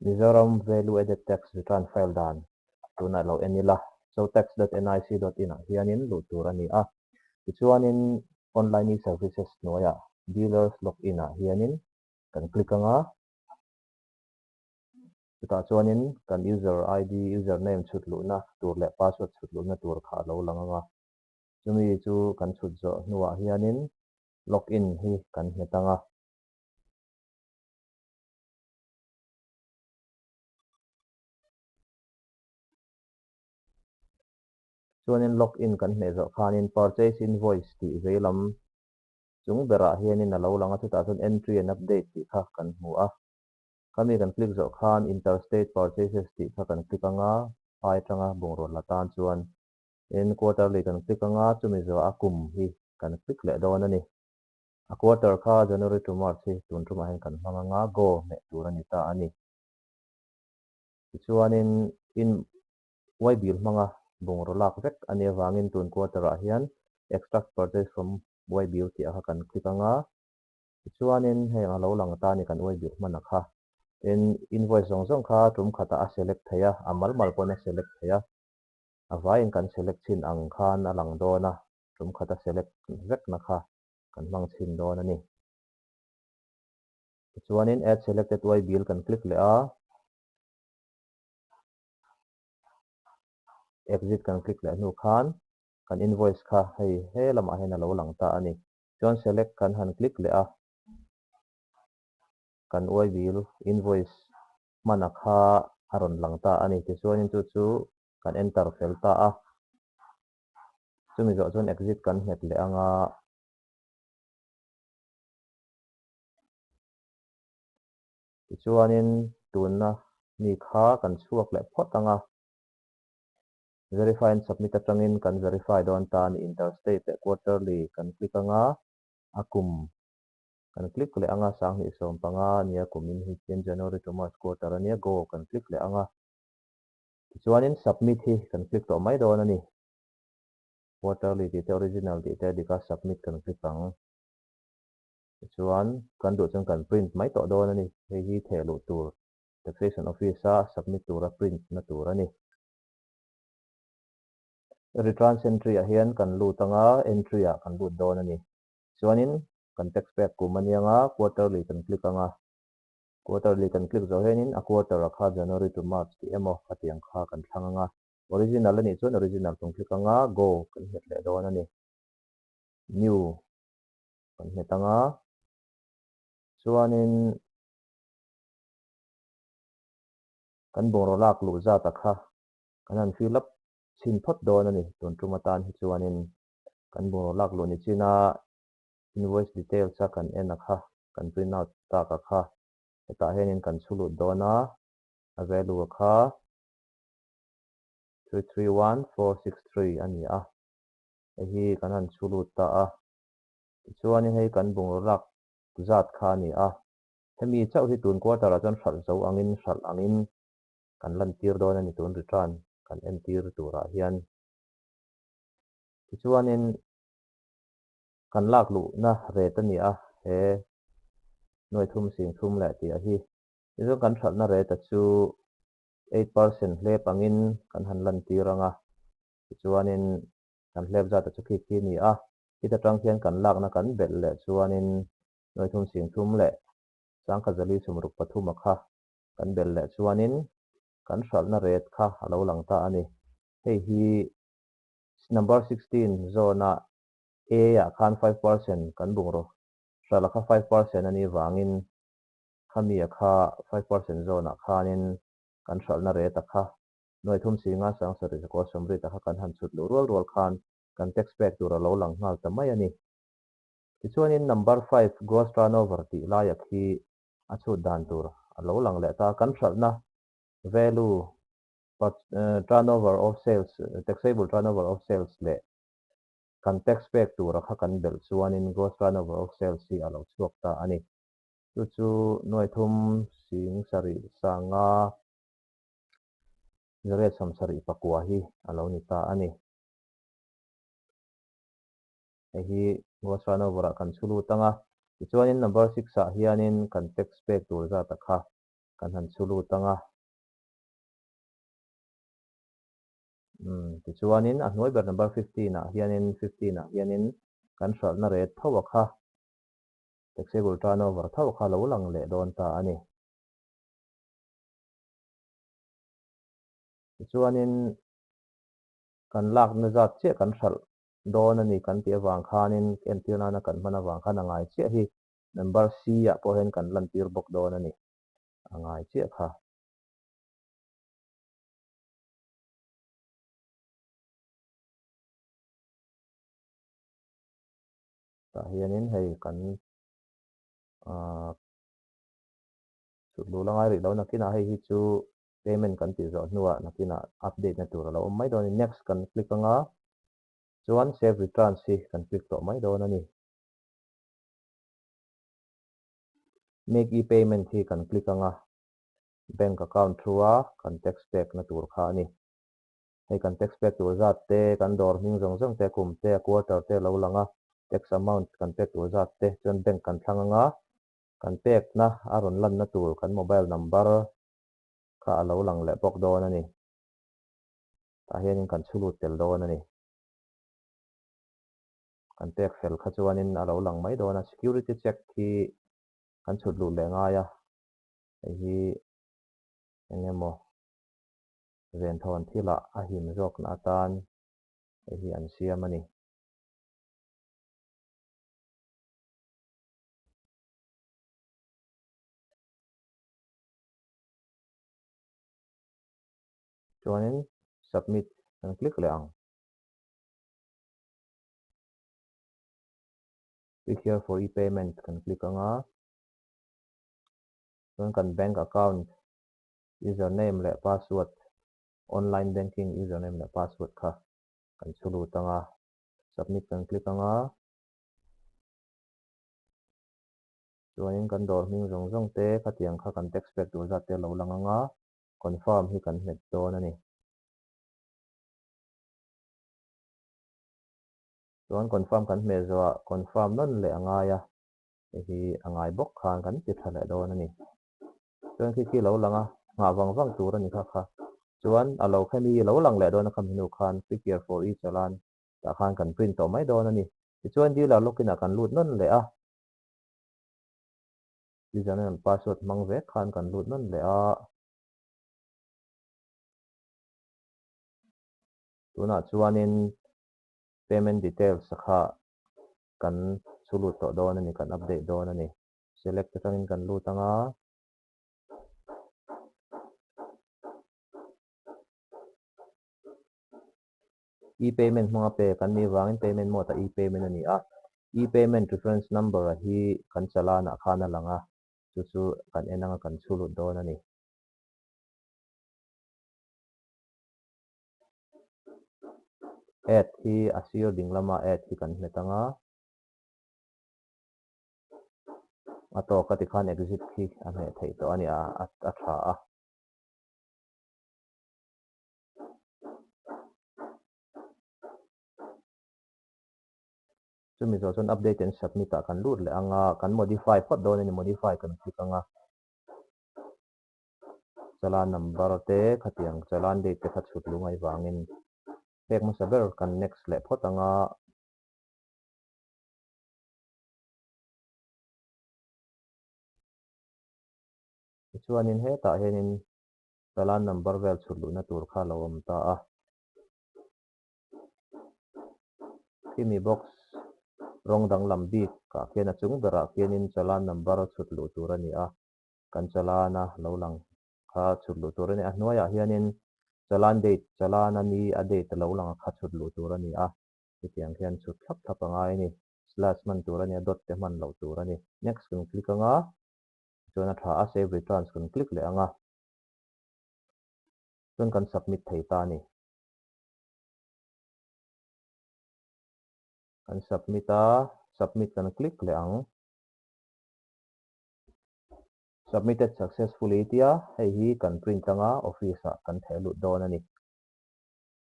Mizoram value added tax return file dan tuna lo enila so tax.nic.in hianin lu turani a tichuanin online services noya dealers login hianin kan click anga ta chuanin kan user id username chutlu na tur le password chutlu na tur kha lo langanga chumi chu kan chut zo nuwa hianin login hi kan hetanga chuanin login kan hne zo khanin purchase invoice ti veilam chung bera hianin alo langa chuta chun entry and update ti kha kan hmu a kami kan click zo khan interstate purchases ti kha kan click anga ai tanga bungrol latan chuan in quarterly kan click anga chumi zo akum hi kan click le dawn ani a quarter kha January to March hi tun tuma hen kan hmanga go me turani ta ani chuanin in waibil hmanga bungrolak vek ani awangin tun quarter a hian extract purchase from waibil ti a kan click anga chuanin hei alo lang ta ni kan waibil hmana kha in invoice zong zong kha tum khata a select theya amal mal pona select theya avai kan select chin ang khan alang dona tum khata select vek na kha kan mang chin dona ni chuanin add selected waibil kan click le a exit kan click le nu khan kan invoice kha hei he lama hen alo lang ta ani chuan select kan han click le a kan waibil invoice mana kha aron lang ta ani ti chuanin chu kan enter fel ta a chumi zo chuan exit kan het le anga ti chuanin tunna mi kha kan chuak le phot anga verify and submit atangin kan verify don ta ni interstate quarterly kan click anga akum kan click le anga sang ni som panga nia kumin hi chen January to March quarter ania go kan click le anga chuanin submit hi kan click to mai don ani quarterly ti te original ti te dika submit kan click ang chuan kan du chung kan print mai to don ani hei hi thelu tur taxation office a submit tura print na tur ani returns entry a hian kan lu tanga entry a kan lut don ani chuanin kan tax pack kumani anga quarterly kan click anga quarterly kan click zo henin a quarter a kha January to March ti emo atiang kha kan thanganga original ani chuan original tung click anga go kan het le don ani new kan hetanga chuanin kan bungrolak lu za ta kha kan han fill up chin phot don ani tun tumatan hi chuanin kan bungrolak lu ni china invoice details a kan en a kha kan print out ta ka kha ta henin kan chulut dona a value a kha 331463 ani a hi kan han chulut ta a chuanin hei kan bungrolak zat kha ni a hemi chau hi tun quarter a chuan hral zo angin kan lan tir don ani tun return kan en tir tura hian chuanin kan lak lu na ret ani a he noi thum sing thum le ti a hi chu kan thal na rate chu 8% hlep angin kan han lan tiranga chuanin kan hlep za ta chu khi ni a kita tang hian kan lak na kan bel le chuanin noi thum sing thum le sang kha zali sumruk pathum a kha kan bel le chuanin kan thal na rate kha alo lang ta ani hei hi number 16 zona a ya khan 5% kan bungro sala kha 5% ani wangin khami a kha 5% zona khanin kan thal na rate kha noi thum singa sang sari ko somri ta kha kan han chut lu rol khan kan tax pack tur lo lang ngal ta mai ani tichuanin number 5 gross turnover ti la yak hi a chu dan tur alo lang le ta kan thal na value but turnover of sales taxable turnover of sales le kan tax pack tur kha kan bel chuanin gross turnover of sales hi alo chuak ta ani chu noi thum sing sari sanga zare samsari pakua hi alo ni ta ani hi gross turnover kan chulu tanga chuanin number 6 a hianin kan tax pack tur za ta kha kan han chu lut anga ti chuanin a hnuai ber number 15 ah hianin 15 ah hianin kan hrawlhna ret tho kha taxable turnover tho kha lo lang le dawn ta ani chuanin kan lakna zat che kan hrawlh dawn ani kan ti awang khanin en tirna kan hmana awang khan angai che hi number C ah pawh hian kan lan tir bawk dawn ani angai che kha ta hianin hei kan chutlu langai ri lo nakina hei hi chu payment kan ti zo hnuwa nakina update na tur lo mai dawn next kan click anga chuan save return si kan click to mai dawn ani make e-payment hi kan click anga bank account through a kan tax pack na tur kha ani hei kan tax pack tur zat te kan dawr hming zong zong te kum te quarter te lo langa tax amount kan pack tur zat te chuan bank kan thlang anga kan pack na a rawn lan na tur kan mobile number kha a lo lang le bawk dawn ani ta hianin kan chulut tel dawn ani kan pack fel kha chuanin a lo lang mai dawn a security check khi kan chutlu le ngaia hei hi engemaw ven thon thila a him zawk na atan hei hi an siam ani chuanin submit kan click le ang click here for e-payment kan click anga chuan kan bank account username le password online banking username le password kha kan chulut anga submit kan click anga chuanin kan dawr hming zong zong te khatiang kha kan tax pack tur zat te lo lang anga confirm hi kan hmet dawn ani chuan confirm kan hme zaw confirm non le angaia hei hi angai bawk khan kan ti thla le dawn ani chuan khi lo langa nga wang wang tur ani kha kha chuan a lo khemi lo lang le dawn a kham hinu khan click here for e chalan ta khan kan print to mai dawn ani chuan dealer lokina kan lut non le a username password mang ve khan kan lut non le a tuna chuanin payment details kha kan chulut to dawn ani kan update dawn ani select takin kan lut anga e-payment hmanga pe kan ni wangin payment mo ta e-payment ani a e-payment reference number a hi kan chalana khana langa chu kan enanga kan chulut dawn ani add hi a sir ding lama add hi kan hmetanga a to ka ti khan exit hi a hme thei to ani a tha a chumi zo chon update and submit a kan lut le anga kan modify phot dawn ani modify kan click anga chalan number te khatiang chalan date te kha chhut lungai wangin pek ma saber kan next le phot anga chuanin he ta hianin chalan number vel chhut luhna tur kha lo awm ta a khimi box rong dang lam bik ka khian a chung berah khianin chalan number chhut luh tur ani a kan chalana lo lang kha chhut luh tur ani a hnuaiah hianin chalan date chalan ani a date lo lang kha chhut luh tur ani a hetiang khian chhut thlap thlap anga ni slash man tur ani a dot te man lo tur ani next kan click anga chuan a tha a save returns kan click le anga chuan kan submit thei ta ni kan submit a submit kan click le ang submitted successfully tia hei hi kan print anga office a kan thei lut dawn ani